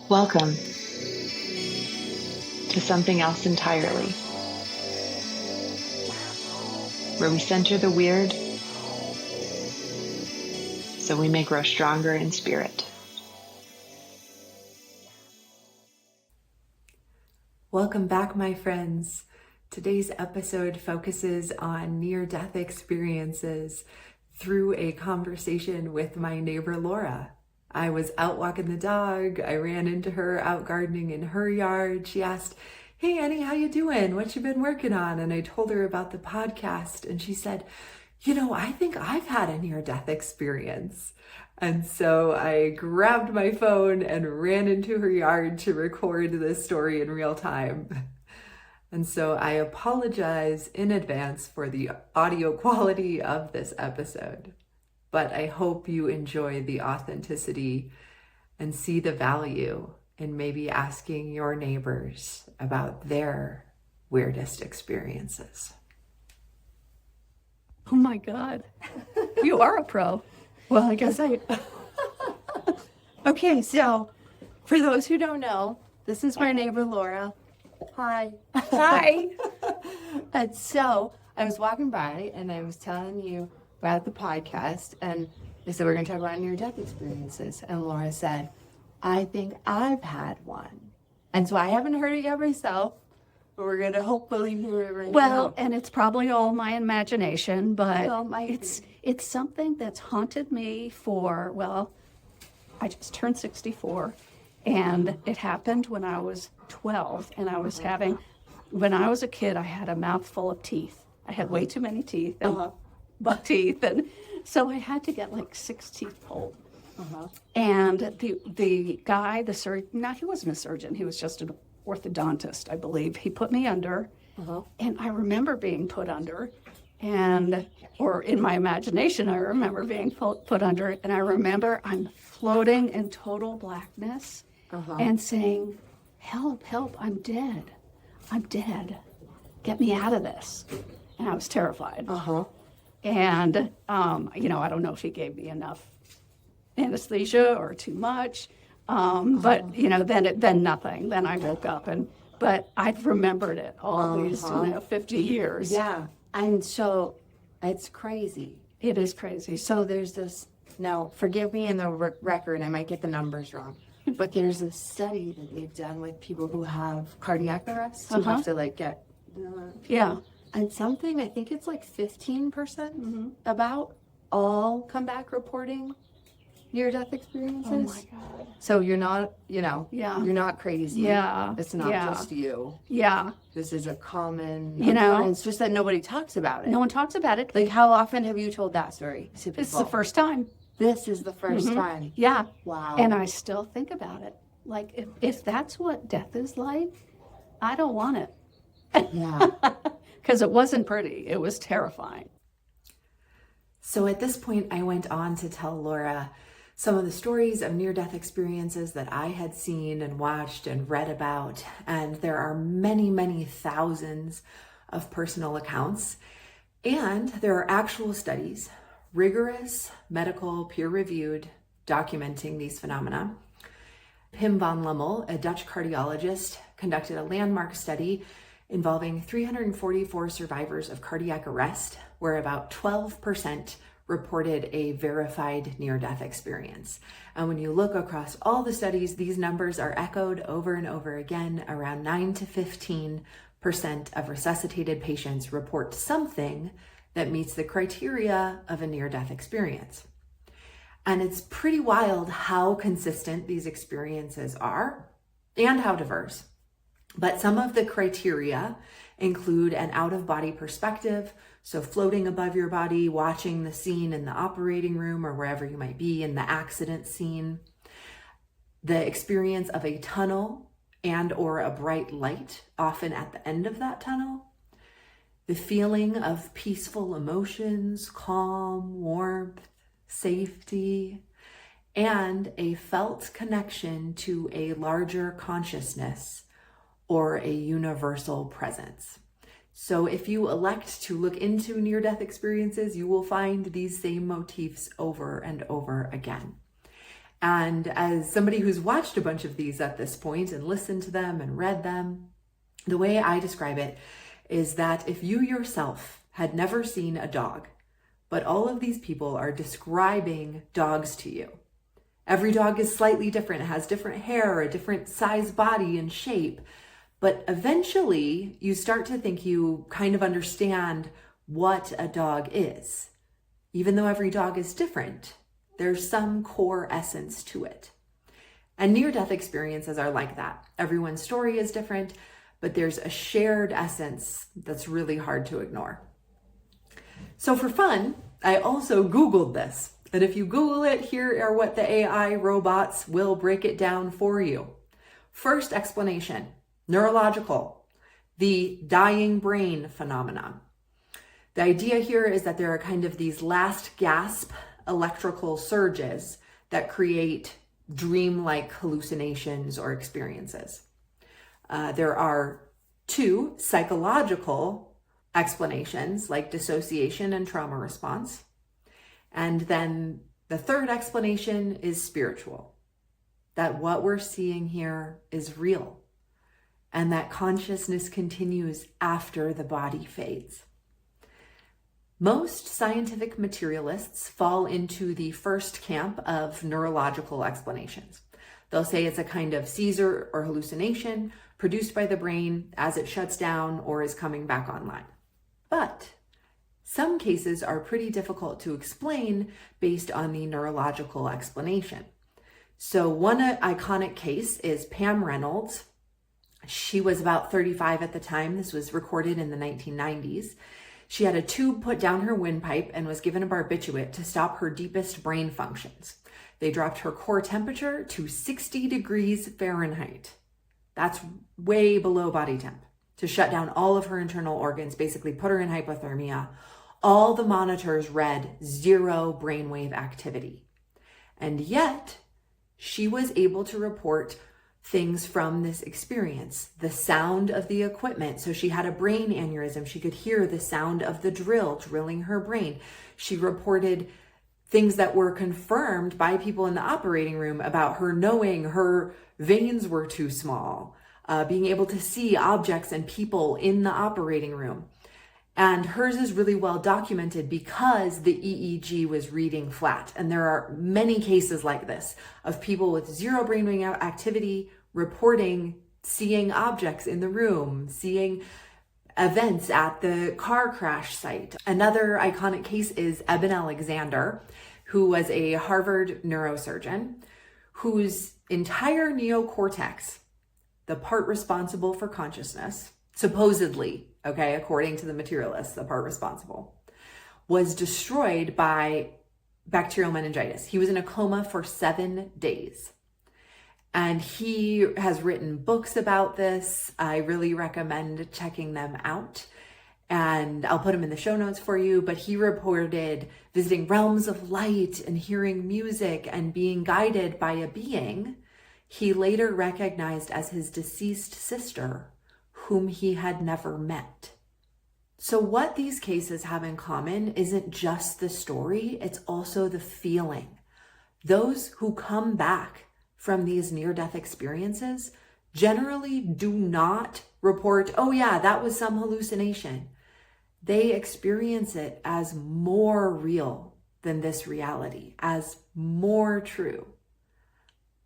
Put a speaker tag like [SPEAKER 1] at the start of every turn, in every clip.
[SPEAKER 1] Welcome to something else entirely, where we center the weird so we may grow stronger in spirit.
[SPEAKER 2] Welcome back, my friends. Today's episode focuses on near-death experiences through a conversation with my neighbor, Laura. I was out walking the dog. I ran into her out gardening in her yard. She asked, "Hey, Annie, how you doing? What you been working on?" And I told her about the podcast, and she said, I think I've had a near-death experience. And so I grabbed my phone and ran into her yard to record this story in real time. And so I apologize in advance for the audio quality of this episode. But I hope you enjoy the authenticity and see the value in maybe asking your neighbors about their weirdest experiences.
[SPEAKER 3] Oh my God, you are a pro. Well, I guess Okay, so for those who don't know, this is my neighbor, Laura. Hi. Hi. And so I was walking by and I was telling you about the podcast, and they said, we're going to talk about near-death experiences. And Laura said, I think I've had one. And so I haven't heard it yet myself, but we're going to hopefully hear it right now.
[SPEAKER 4] Well, and it's probably all my imagination, but
[SPEAKER 3] Well,
[SPEAKER 4] it's something that's haunted me for, I just turned 64, and it happened when I was 12, and when I was a kid, I had a mouthful of teeth. I had way too many teeth, and buck teeth, and so I had to get like 6 teeth pulled. And the guy, the surgeon, no, he wasn't a surgeon, he was just an orthodontist, I believe. He put me under, and I remember being put under, or in my imagination, I remember being put under, and I remember I'm floating in total blackness and saying, help, I'm dead. Get me out of this. And I was terrified. And, I don't know if he gave me enough anesthesia or too much. But, then nothing. Then I woke up but I've remembered it all these 50 years.
[SPEAKER 3] Yeah. And so it's crazy.
[SPEAKER 4] It is crazy.
[SPEAKER 3] So there's this, now forgive me in the record, I might get the numbers wrong, but there's a study that they've done with people who have cardiac arrest, who have to get,
[SPEAKER 4] Yeah.
[SPEAKER 3] and something, I think it's like 15% about all come back reporting near-death experiences.
[SPEAKER 4] Oh my God.
[SPEAKER 3] So you're not,
[SPEAKER 4] Yeah.
[SPEAKER 3] you're not crazy.
[SPEAKER 4] Yeah.
[SPEAKER 3] It's not
[SPEAKER 4] Yeah.
[SPEAKER 3] just you.
[SPEAKER 4] Yeah.
[SPEAKER 3] This is a common,
[SPEAKER 4] it's
[SPEAKER 3] just that nobody talks about it.
[SPEAKER 4] No one talks about it.
[SPEAKER 3] Like, how often have you told that story to people?
[SPEAKER 4] This is the first time.
[SPEAKER 3] This is the first time.
[SPEAKER 4] Yeah.
[SPEAKER 3] Wow.
[SPEAKER 4] And I still think about it. Like, if that's what death is like, I don't want it.
[SPEAKER 3] Yeah.
[SPEAKER 4] Because it wasn't pretty. It was terrifying.
[SPEAKER 2] So at this point, I went on to tell Laura some of the stories of near-death experiences that I had seen and watched and read about. And there are many, many thousands of personal accounts. And there are actual studies, rigorous, medical, peer-reviewed, documenting these phenomena. Pim van Lommel, a Dutch cardiologist, conducted a landmark study involving 344 survivors of cardiac arrest, where about 12% reported a verified near-death experience. And when you look across all the studies, these numbers are echoed over and over again. Around 9 to 15% of resuscitated patients report something that meets the criteria of a near-death experience. And it's pretty wild how consistent these experiences are and how diverse. But some of the criteria include an out-of-body perspective, so floating above your body, watching the scene in the operating room or wherever you might be in the accident scene, the experience of a tunnel and or a bright light, often at the end of that tunnel, the feeling of peaceful emotions, calm, warmth, safety, and a felt connection to a larger consciousness or a universal presence. So if you elect to look into near-death experiences, you will find these same motifs over and over again. And as somebody who's watched a bunch of these at this point and listened to them and read them, the way I describe it is that if you yourself had never seen a dog, but all of these people are describing dogs to you. Every dog is slightly different. It has different hair, a different size body and shape. But eventually you start to think you kind of understand what a dog is. Even though every dog is different, there's some core essence to it. And near-death experiences are like that. Everyone's story is different, but there's a shared essence that's really hard to ignore. So for fun, I also Googled this. And if you Google it, here are what the AI robots will break it down for you. First explanation, neurological, the dying brain phenomenon. The idea here is that there are kind of these last gasp electrical surges that create dream-like hallucinations or experiences. There are two psychological explanations like dissociation and trauma response. And then the third explanation is spiritual, that what we're seeing here is real and that consciousness continues after the body fades. Most scientific materialists fall into the first camp of neurological explanations. They'll say it's a kind of seizure or hallucination produced by the brain as it shuts down or is coming back online. But some cases are pretty difficult to explain based on the neurological explanation. So one iconic case is Pam Reynolds. She was about 35 at the time. This was recorded in the 1990s. She had a tube put down her windpipe and was given a barbiturate to stop her deepest brain functions. They dropped her core temperature to 60 degrees Fahrenheit. That's way below body temp. To shut down all of her internal organs, basically put her in hypothermia. All the monitors read 0 brainwave activity. And yet, she was able to report things from this experience. The sound of the equipment. So she had a brain aneurysm. She could hear the sound of the drill drilling her brain. She reported things that were confirmed by people in the operating room about her knowing her veins were too small, being able to see objects and people in the operating room. And hers is really well documented because the EEG was reading flat. And there are many cases like this of people with 0 brainwave activity reporting seeing objects in the room, seeing events at the car crash site. Another iconic case is Eben Alexander, who was a Harvard neurosurgeon, whose entire neocortex, the part responsible for consciousness, supposedly, okay, according to the materialists, the part responsible, was destroyed by bacterial meningitis. He was in a coma for 7 days. And he has written books about this. I really recommend checking them out. And I'll put them in the show notes for you. But he reported visiting realms of light and hearing music and being guided by a being he later recognized as his deceased sister, whom he had never met. So what these cases have in common isn't just the story, it's also the feeling. Those who come back from these near-death experiences generally do not report, oh yeah, that was some hallucination. They experience it as more real than this reality, as more true.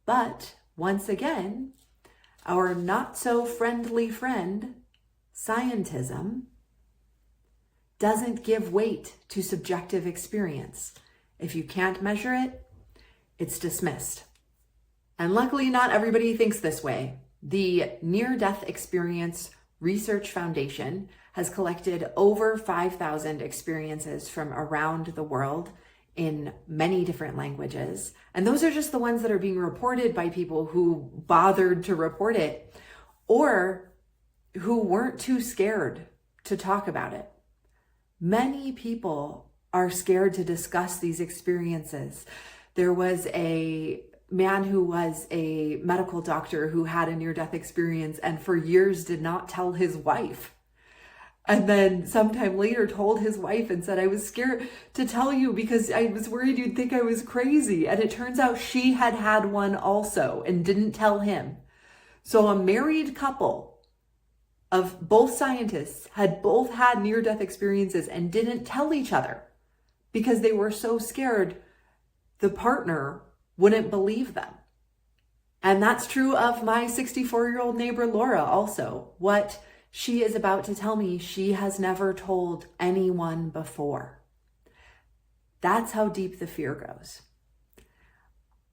[SPEAKER 2] But once again, our not so friendly friend, scientism, doesn't give weight to subjective experience. If you can't measure it, it's dismissed. And luckily, not everybody thinks this way. The Near-Death Experience Research Foundation has collected over 5,000 experiences from around the world in many different languages. And those are just the ones that are being reported by people who bothered to report it or who weren't too scared to talk about it. Many people are scared to discuss these experiences. There was a man who was a medical doctor who had a near-death experience and for years did not tell his wife. And then sometime later told his wife and said, I was scared to tell you because I was worried you'd think I was crazy. And it turns out she had had one also and didn't tell him. So a married couple of both scientists had both had near-death experiences and didn't tell each other because they were so scared the partner wouldn't believe them. And that's true of my 64-year-old neighbor, Laura, also. What she is about to tell me, she has never told anyone before. That's how deep the fear goes.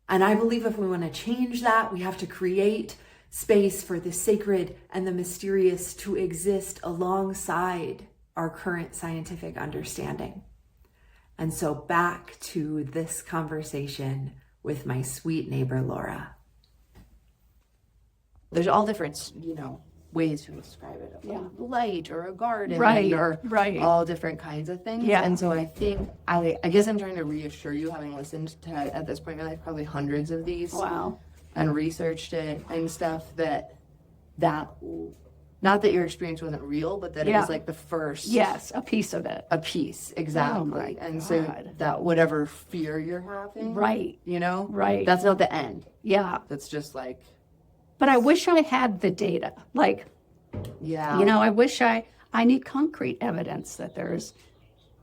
[SPEAKER 2] And I believe if we want to change that, we have to create space for the sacred and the mysterious to exist alongside our current scientific understanding. And so back to this conversation with my sweet neighbor, Laura.
[SPEAKER 3] There's all different, ways to describe it.
[SPEAKER 4] Yeah.
[SPEAKER 3] Light or a garden.
[SPEAKER 4] Right,
[SPEAKER 3] Or
[SPEAKER 4] right.
[SPEAKER 3] all different kinds of things.
[SPEAKER 4] Yeah.
[SPEAKER 3] And so I think, I guess I'm trying to reassure you, having listened to, at this point in my life, probably hundreds of these.
[SPEAKER 4] Wow.
[SPEAKER 3] And researched it and stuff that not that your experience wasn't real, but that it
[SPEAKER 4] Yeah.
[SPEAKER 3] was like the first.
[SPEAKER 4] Yes, a piece of it.
[SPEAKER 3] A piece, exactly.
[SPEAKER 4] Oh my
[SPEAKER 3] and so
[SPEAKER 4] God.
[SPEAKER 3] that whatever fear you're having.
[SPEAKER 4] Right.
[SPEAKER 3] Right. That's not the end.
[SPEAKER 4] Yeah.
[SPEAKER 3] That's just like.
[SPEAKER 4] But I wish I had the data. Like,
[SPEAKER 3] Yeah.
[SPEAKER 4] I wish I need concrete evidence that there's,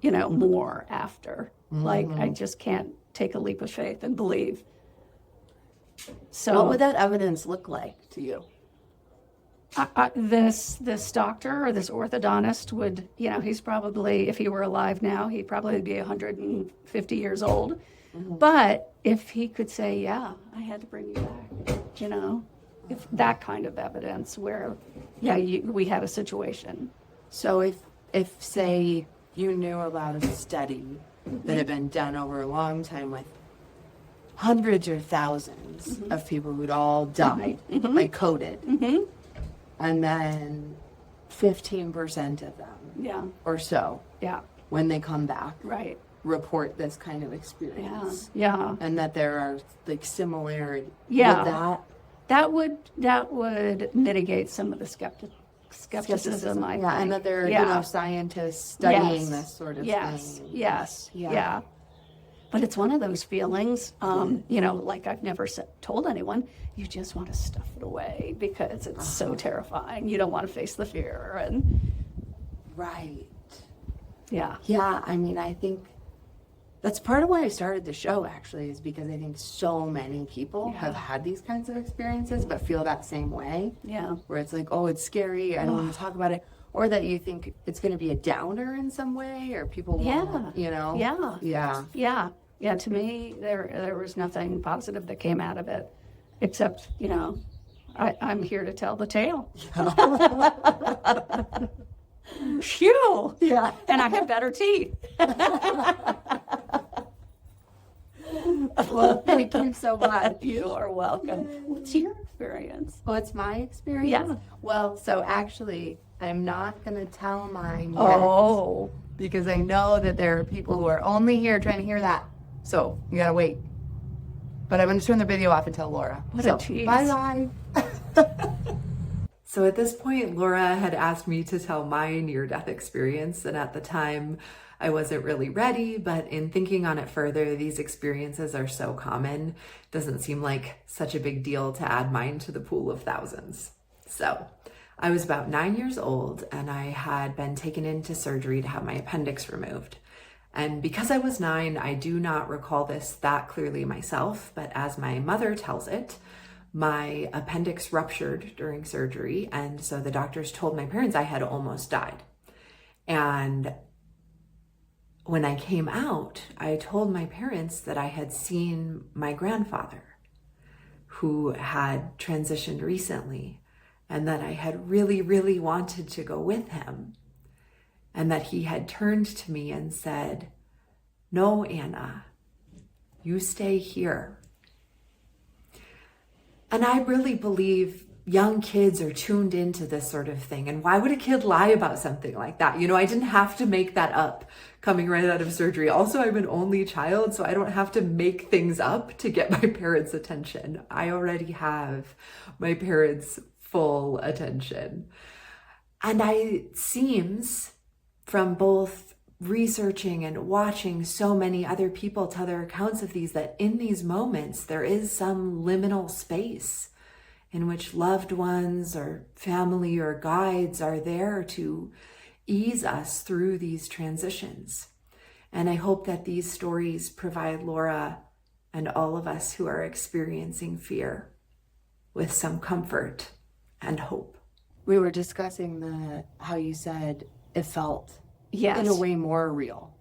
[SPEAKER 4] more after. Like, I just can't take a leap of faith and believe. So
[SPEAKER 3] What would that evidence look like to you?
[SPEAKER 4] this doctor or this orthodontist would, he's probably, if he were alive now, he'd probably be 150 years old. Mm-hmm. But if he could say, yeah, I had to bring you back, if that kind of evidence where, we had a situation.
[SPEAKER 3] So if say you knew about a study that had been done over a long time with hundreds or thousands of people who'd all died, like coded, and then 15% of them, or so, when they come back,
[SPEAKER 4] Right.
[SPEAKER 3] report this kind of experience,
[SPEAKER 4] Yeah.
[SPEAKER 3] and that there are like similarities.
[SPEAKER 4] Yeah. That would mitigate some of the skepticism, I think.
[SPEAKER 3] And that there are scientists studying this sort of thing.
[SPEAKER 4] Yes. But it's one of those feelings, like I've never told anyone, you just want to stuff it away because it's so terrifying. You don't want to face the fear. And
[SPEAKER 3] Right.
[SPEAKER 4] Yeah.
[SPEAKER 3] Yeah, I mean, I think that's part of why I started the show, actually, is because I think so many people have had these kinds of experiences but feel that same way.
[SPEAKER 4] Yeah.
[SPEAKER 3] Where it's like, oh, it's scary, I don't want to talk about it. Or that you think it's going to be a downer in some way, or people won't,
[SPEAKER 4] Yeah, to me, there was nothing positive that came out of it, except, I'm here to tell the tale. Phew!
[SPEAKER 3] Yeah.
[SPEAKER 4] And I have better teeth.
[SPEAKER 3] Well, thank you so much.
[SPEAKER 4] You are welcome. What's your experience?
[SPEAKER 3] What's my experience?
[SPEAKER 4] Yeah.
[SPEAKER 3] Well, so actually, I'm not going to tell mine yet.
[SPEAKER 4] Oh.
[SPEAKER 3] Because I know that there are people who are only here trying to hear that. So, you got to wait. But I'm going to turn the video off and tell Laura.
[SPEAKER 4] What a tease.
[SPEAKER 3] Bye-bye.
[SPEAKER 2] So at this point, Laura had asked me to tell my near-death experience, and at the time, I wasn't really ready, but in thinking on it further, these experiences are so common, it doesn't seem like such a big deal to add mine to the pool of thousands. So I was about 9 years old, and I had been taken into surgery to have my appendix removed. And because I was 9, I do not recall this that clearly myself, but as my mother tells it, my appendix ruptured during surgery, and so the doctors told my parents I had almost died. And when I came out, I told my parents that I had seen my grandfather, who had transitioned recently, and that I had really, really wanted to go with him, and that he had turned to me and said, "No, Anna, you stay here." And I really believe young kids are tuned into this sort of thing. And why would a kid lie about something like that? I didn't have to make that up coming right out of surgery. Also, I'm an only child, so I don't have to make things up to get my parents' attention. I already have my parents' full attention. And it seems from both researching and watching so many other people tell their accounts of these, that in these moments, there is some liminal space in which loved ones or family or guides are there to ease us through these transitions. And I hope that these stories provide Laura and all of us who are experiencing fear with some comfort and hope.
[SPEAKER 3] We were discussing how you said it felt
[SPEAKER 4] Yes.
[SPEAKER 3] in a way more real.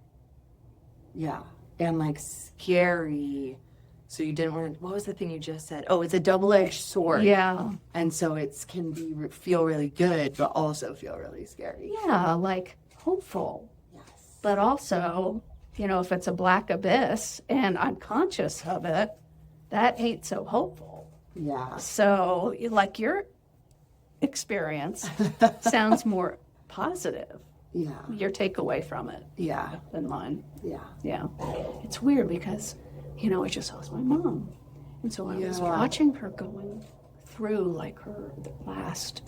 [SPEAKER 3] Yeah. And like scary. So you didn't want to, what was the thing you just said? Oh, it's a double-edged sword.
[SPEAKER 4] Yeah.
[SPEAKER 3] And so it can feel really good, but also feel really scary.
[SPEAKER 4] Yeah, like hopeful.
[SPEAKER 3] Yes.
[SPEAKER 4] But also, if it's a black abyss and I'm conscious of it, that ain't so hopeful.
[SPEAKER 3] Yeah.
[SPEAKER 4] So, like your experience sounds more positive.
[SPEAKER 3] Yeah.
[SPEAKER 4] Your takeaway from it
[SPEAKER 3] Yeah.
[SPEAKER 4] than mine.
[SPEAKER 3] Yeah.
[SPEAKER 4] Yeah. It's weird because, I just lost my mom. And so I was
[SPEAKER 3] Yeah.
[SPEAKER 4] watching her going through like her last,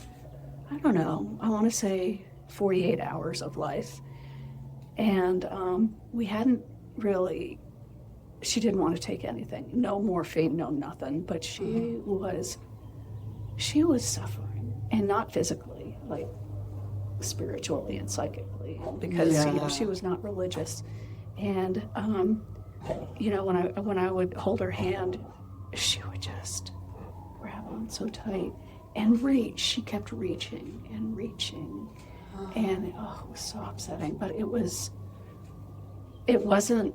[SPEAKER 4] I don't know, I want to say 48 hours of life. And we hadn't really, she didn't want to take anything, no morphine, no nothing, but she was suffering, and not physically, like spiritually and psychically, because she was not religious. And when I would hold her hand, she would just grab on so tight and reach. She kept reaching and reaching, and it was so upsetting. But it wasn't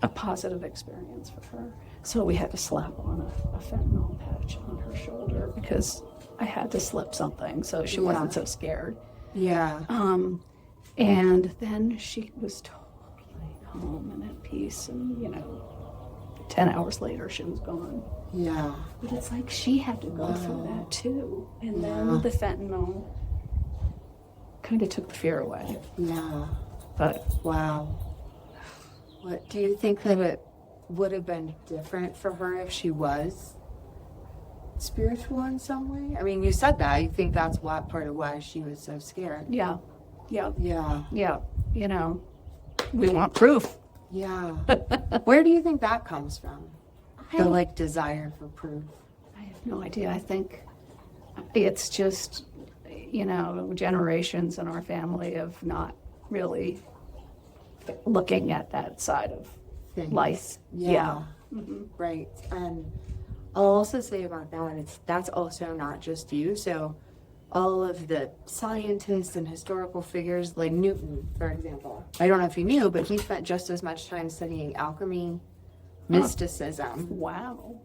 [SPEAKER 4] a positive experience for her. So we had to slap on a fentanyl patch on her shoulder because I had to slip something so she wasn't so scared.
[SPEAKER 3] Yeah.
[SPEAKER 4] And then she was totally home and at peace, and 10 hours later she was gone.
[SPEAKER 3] Yeah.
[SPEAKER 4] But it's like she had to go through that too. And then the fentanyl kind of took the fear away.
[SPEAKER 3] Yeah.
[SPEAKER 4] But
[SPEAKER 3] wow. What do you think that it would have been different for her if she was spiritual in some way? I mean, you said that. You think that's part of why she was so scared.
[SPEAKER 4] yeah.
[SPEAKER 3] Yeah.
[SPEAKER 4] We want proof.
[SPEAKER 3] Yeah. Where do you think that comes from? The desire for proof.
[SPEAKER 4] I have no idea. I think it's just, generations in our family of not really looking at that side of
[SPEAKER 3] Things.
[SPEAKER 4] life.
[SPEAKER 3] Yeah. Mm-hmm. Right. And I'll also say about that, that's also not just you. So all of the scientists and historical figures, like Newton, for example. I don't know if you knew, but he spent just as much time studying alchemy, mysticism.
[SPEAKER 4] Wow.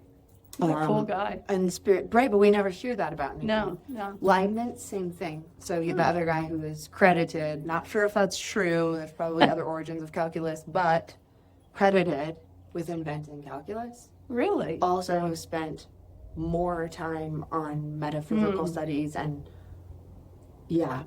[SPEAKER 4] What a cool guy.
[SPEAKER 3] And spirit, right, but we never hear that about Newton.
[SPEAKER 4] No.
[SPEAKER 3] Leibniz, same thing. So the other guy who is credited, not sure if that's true, there's probably other origins of calculus, but credited with inventing calculus.
[SPEAKER 4] Really?
[SPEAKER 3] Also spent more time on metaphysical studies and,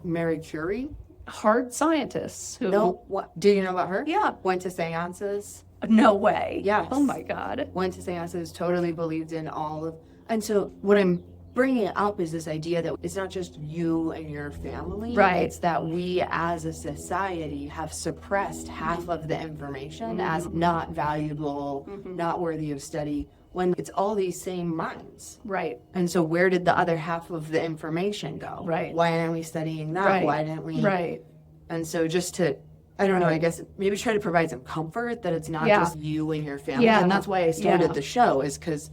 [SPEAKER 3] Marie Curie.
[SPEAKER 4] Hard scientists who...
[SPEAKER 3] No, what? Do you know about her?
[SPEAKER 4] Yeah.
[SPEAKER 3] Went to seances.
[SPEAKER 4] No way.
[SPEAKER 3] Yes.
[SPEAKER 4] Oh my God.
[SPEAKER 3] Went to seances, totally believed in all of... And so what I'm bringing up is this idea that it's not just you and your family.
[SPEAKER 4] Right.
[SPEAKER 3] It's that we as a society have suppressed half of the information as not valuable, not worthy of study, when it's all these same minds.
[SPEAKER 4] Right.
[SPEAKER 3] And so where did the other half of the information go?
[SPEAKER 4] Right.
[SPEAKER 3] Why aren't we studying that?
[SPEAKER 4] Right.
[SPEAKER 3] Why didn't we?
[SPEAKER 4] Right.
[SPEAKER 3] And so just to, I don't know, I guess maybe try to provide some comfort that it's not just you and your family.
[SPEAKER 4] Yeah.
[SPEAKER 3] And that's why I started
[SPEAKER 4] Yeah.
[SPEAKER 3] the show, is because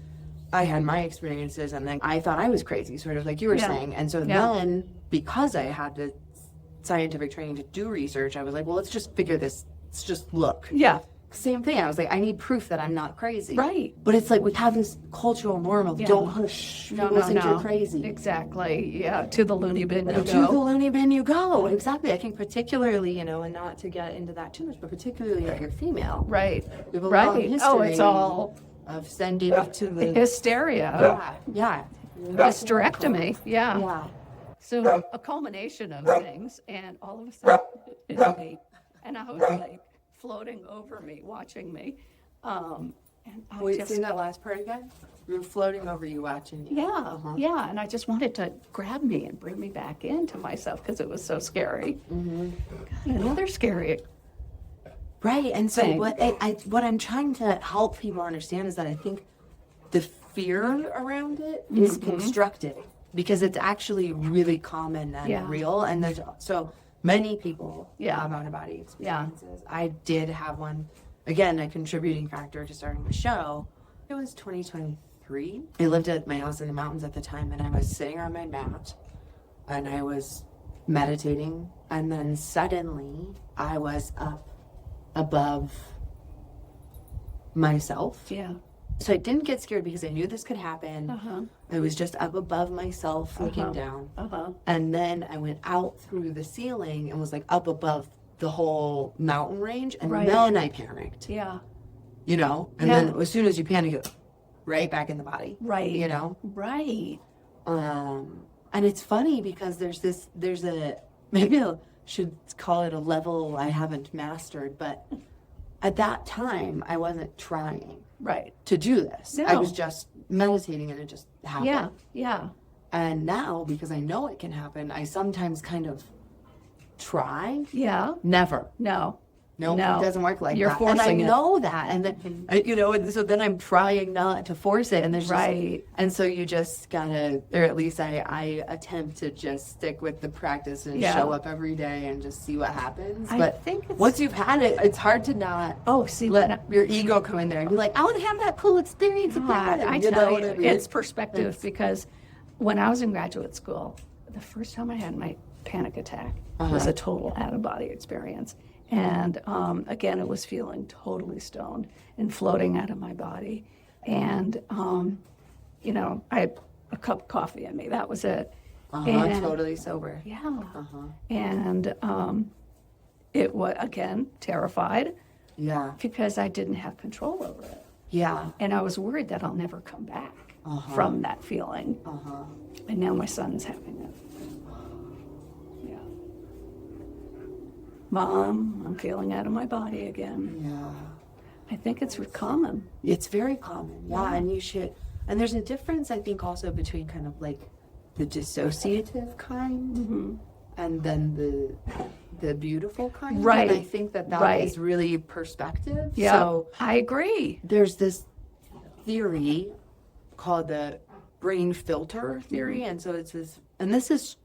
[SPEAKER 3] I had my experiences and then I thought I was crazy, sort of like you were saying. And so then, because I had the scientific training to do research, I was like, well, let's just figure this, let's just look.
[SPEAKER 4] Yeah.
[SPEAKER 3] Same thing. I was like, I need proof that I'm not crazy.
[SPEAKER 4] Right.
[SPEAKER 3] But it's like we have this cultural norm of don't hush.
[SPEAKER 4] No,
[SPEAKER 3] People think you're crazy.
[SPEAKER 4] Exactly. Yeah. To the loony bin you
[SPEAKER 3] To the
[SPEAKER 4] go.
[SPEAKER 3] loony bin you go. Exactly. I think particularly, and not to get into that too much, but particularly if you're female.
[SPEAKER 4] Right.
[SPEAKER 3] We have a long history
[SPEAKER 4] Oh, it's all
[SPEAKER 3] of sending up to the
[SPEAKER 4] hysteria.
[SPEAKER 3] yeah.
[SPEAKER 4] Hysterectomy. Yeah.
[SPEAKER 3] Yeah.
[SPEAKER 4] So a culmination of things, and all of a sudden, it's me. And I was like floating over me, watching me. And I
[SPEAKER 3] Wait,
[SPEAKER 4] just,
[SPEAKER 3] say that last part again. We were floating over you, watching you.
[SPEAKER 4] Yeah, yeah, and I just wanted to grab me and bring me back into myself because it was so scary. God, another scary.
[SPEAKER 3] Right, and so
[SPEAKER 4] Thing.
[SPEAKER 3] what I'm trying to help people understand is that I think the fear around it is constructed because it's actually really common and real, and there's so many people have out-of-body experiences. I did have one, again, a contributing factor to starting the show. It was 2023. I lived at my house in the mountains at the time, and I was sitting on my mat, and I was meditating, and then suddenly I was up above myself.
[SPEAKER 4] Yeah.
[SPEAKER 3] So I didn't get scared because I knew this could happen. I was just up above myself looking down. And then I went out through the ceiling and was like up above the whole mountain range. And then I panicked.
[SPEAKER 4] Yeah.
[SPEAKER 3] You know? And then as soon as you panic, you're right back in the body.
[SPEAKER 4] Right.
[SPEAKER 3] You know?
[SPEAKER 4] Right.
[SPEAKER 3] And it's funny because there's a, maybe I should call it a level I haven't mastered, but at that time I wasn't trying to do this.
[SPEAKER 4] No.
[SPEAKER 3] I was just meditating and it just happened.
[SPEAKER 4] Yeah. Yeah.
[SPEAKER 3] And now, because I know it can happen, I sometimes kind of try.
[SPEAKER 4] Yeah.
[SPEAKER 3] Never.
[SPEAKER 4] No.
[SPEAKER 3] No,
[SPEAKER 4] No.
[SPEAKER 3] it doesn't work like
[SPEAKER 4] You're
[SPEAKER 3] that.
[SPEAKER 4] forcing it.
[SPEAKER 3] And I know that. And then, you know, and so then I'm trying not to force it. And there's just, and so you just gotta, or at least I attempt to just stick with the practice and show up every day and just see what happens. But
[SPEAKER 4] think it's,
[SPEAKER 3] once you've had it, it's hard to not let your ego come in there and be like, I want to have that cool experience about it.
[SPEAKER 4] I
[SPEAKER 3] You
[SPEAKER 4] tell
[SPEAKER 3] know
[SPEAKER 4] you,
[SPEAKER 3] what I mean?
[SPEAKER 4] it's perspective because when I was in graduate school, the first time I had my panic attack was a total out-of-body experience. And again, it was feeling totally stoned and floating out of my body. And, you know, I had a cup of coffee in me. That was it. And,
[SPEAKER 3] totally sober.
[SPEAKER 4] yeah. And it was, again, terrified.
[SPEAKER 3] Yeah.
[SPEAKER 4] Because I didn't have control over it.
[SPEAKER 3] Yeah.
[SPEAKER 4] And I was worried that I'll never come back from that feeling. And now my son is having it. Yeah. Mom, I'm feeling out of my body again.
[SPEAKER 3] Yeah.
[SPEAKER 4] I think it's common.
[SPEAKER 3] It's very common. Yeah. And you should, and there's a difference, I think, also between kind of like the dissociative kind and then the beautiful kind.
[SPEAKER 4] Right.
[SPEAKER 3] And I think that is really perspective.
[SPEAKER 4] Yeah.
[SPEAKER 3] So
[SPEAKER 4] I agree.
[SPEAKER 3] there's this theory called the brain filter theory. And so it's this, and this is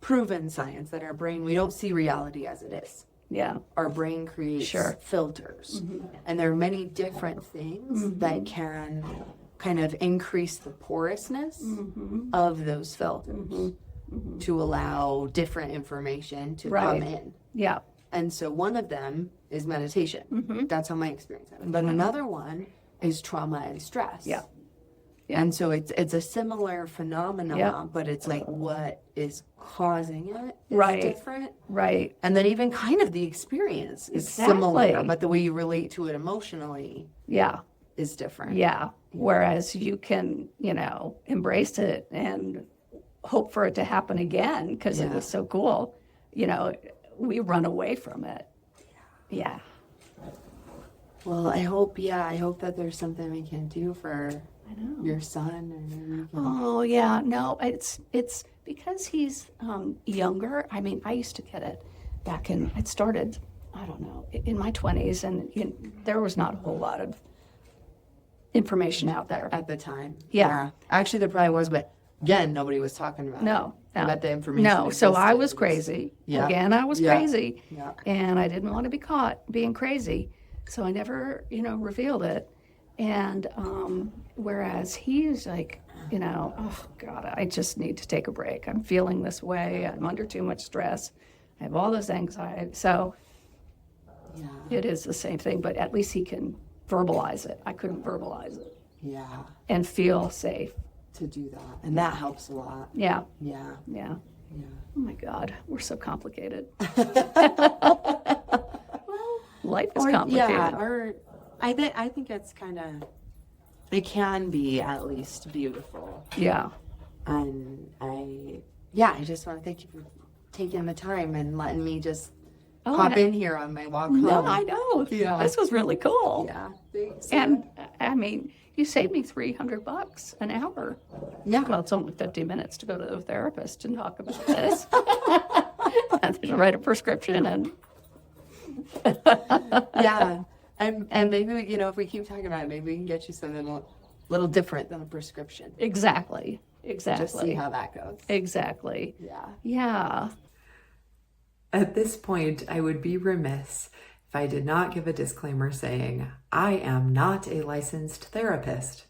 [SPEAKER 3] proven science that our brain, we don't see reality as it is.
[SPEAKER 4] Yeah.
[SPEAKER 3] Our brain creates filters. And there are many different things that can kind of increase the porousness of those filters to allow different information to come in.
[SPEAKER 4] Yeah.
[SPEAKER 3] And so one of them is meditation. That's how my experience happened. But another one is trauma and stress.
[SPEAKER 4] Yeah.
[SPEAKER 3] And so it's a similar phenomenon,
[SPEAKER 4] Yeah.
[SPEAKER 3] but it's like what is causing it is different.
[SPEAKER 4] Right.
[SPEAKER 3] And then even kind of the experience is similar, but the way you relate to it emotionally is different.
[SPEAKER 4] Yeah. Whereas you can, you know, embrace it and hope for it to happen again because it was so cool. You know, we run away from it. Yeah.
[SPEAKER 3] Well, I hope that there's something we can do for your son. And
[SPEAKER 4] Oh yeah, no, it's because he's younger. I mean, I used to get it back in. It started, I don't know, in my 20s, and there was not a whole lot of information out there
[SPEAKER 3] at the time.
[SPEAKER 4] Yeah.
[SPEAKER 3] Actually, there probably was, but again, nobody was talking about
[SPEAKER 4] No,
[SPEAKER 3] it. About the information.
[SPEAKER 4] No, so I
[SPEAKER 3] existed.
[SPEAKER 4] was crazy.
[SPEAKER 3] Yeah.
[SPEAKER 4] Again, I was
[SPEAKER 3] Yeah.
[SPEAKER 4] crazy,
[SPEAKER 3] Yeah.
[SPEAKER 4] and I didn't want to be caught being crazy, so I never, you know, revealed it. And whereas he's like, you know, oh God, I just need to take a break. I'm feeling this way. I'm under too much stress. I have all this anxiety. So it is the same thing, but at least he can verbalize it. I couldn't verbalize it.
[SPEAKER 3] Yeah.
[SPEAKER 4] And feel safe.
[SPEAKER 3] To do that. And that helps a lot.
[SPEAKER 4] Yeah.
[SPEAKER 3] Yeah.
[SPEAKER 4] Yeah.
[SPEAKER 3] Yeah.
[SPEAKER 4] Oh my God, we're so complicated. Life is complicated.
[SPEAKER 3] Yeah, or I think it's kind of, it can be at least beautiful.
[SPEAKER 4] Yeah.
[SPEAKER 3] And I just want to thank you for taking the time and letting me just hop in here on my walk home.
[SPEAKER 4] No, I know.
[SPEAKER 3] Yeah.
[SPEAKER 4] This was really cool.
[SPEAKER 3] Yeah. Thanks.
[SPEAKER 4] And I mean, you saved me $300 an hour.
[SPEAKER 3] Yeah.
[SPEAKER 4] Well, it's only 50 minutes to go to the therapist and talk about this. And then write a prescription and
[SPEAKER 3] Yeah. And maybe, if we keep talking about it, maybe we can get you something a little different than a prescription.
[SPEAKER 4] exactly.
[SPEAKER 3] Just see how that goes.
[SPEAKER 4] Exactly.
[SPEAKER 3] Yeah.
[SPEAKER 4] Yeah.
[SPEAKER 2] At this point, I would be remiss if I did not give a disclaimer saying, I am not a licensed therapist.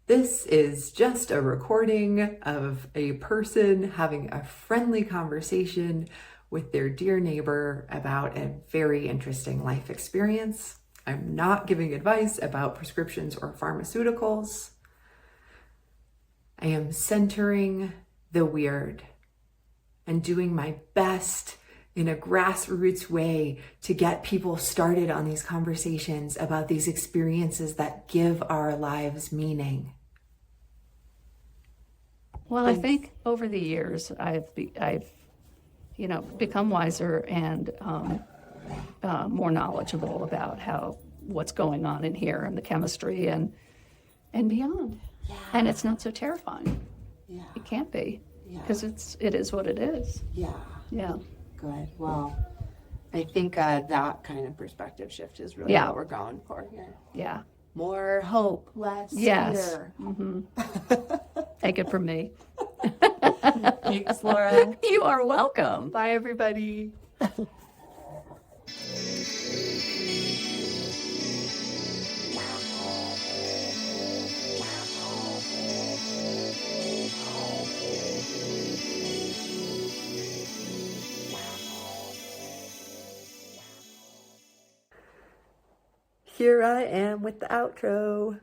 [SPEAKER 2] This is just a recording of a person having a friendly conversation with their dear neighbor about a very interesting life experience. I'm not giving advice about prescriptions or pharmaceuticals. I am centering the weird and doing my best in a grassroots way to get people started on these conversations about these experiences that give our lives meaning.
[SPEAKER 4] Well, I think over the years, I've become wiser and more knowledgeable about what's going on in here and the chemistry and beyond.
[SPEAKER 3] Yeah.
[SPEAKER 4] And it's not so terrifying.
[SPEAKER 3] Yeah.
[SPEAKER 4] It can't be,
[SPEAKER 3] Yeah.
[SPEAKER 4] because it is what it is.
[SPEAKER 3] Yeah.
[SPEAKER 4] Yeah.
[SPEAKER 3] Good. Well, I think that kind of perspective shift is really what we're going for here.
[SPEAKER 4] Yeah.
[SPEAKER 3] More hope, less
[SPEAKER 4] Yes.
[SPEAKER 3] fear.
[SPEAKER 4] Take it from me.
[SPEAKER 3] Thanks, Laura.
[SPEAKER 4] You are welcome.
[SPEAKER 3] Bye, everybody.
[SPEAKER 2] Here I am with the outro.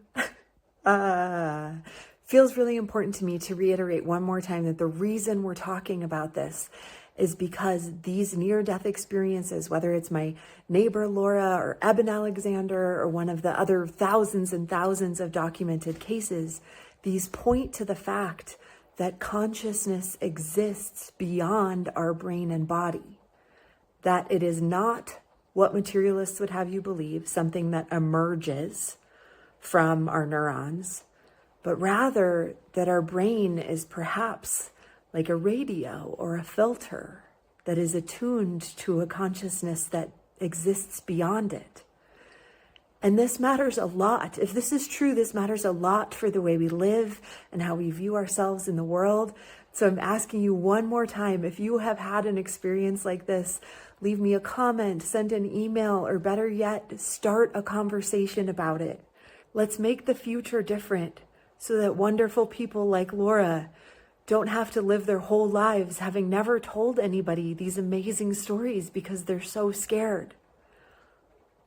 [SPEAKER 2] Feels really important to me to reiterate one more time that the reason we're talking about this is because these near-death experiences, whether it's my neighbor Laura or Eben Alexander or one of the other thousands and thousands of documented cases, these point to the fact that consciousness exists beyond our brain and body, that it is not what materialists would have you believe, something that emerges from our neurons, but rather that our brain is perhaps like a radio or a filter that is attuned to a consciousness that exists beyond it. And this matters a lot. If this is true, this matters a lot for the way we live and how we view ourselves in the world. So I'm asking you one more time, if you have had an experience like this, leave me a comment, send an email, or better yet, start a conversation about it. Let's make the future different so that wonderful people like Laura don't have to live their whole lives having never told anybody these amazing stories because they're so scared.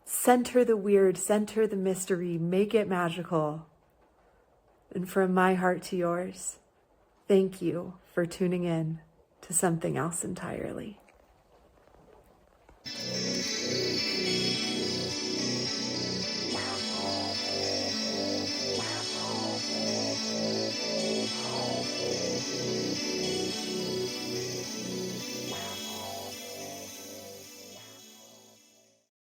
[SPEAKER 2] Center the weird, center the mystery, make it magical. And from my heart to yours, thank you for tuning in to something else entirely.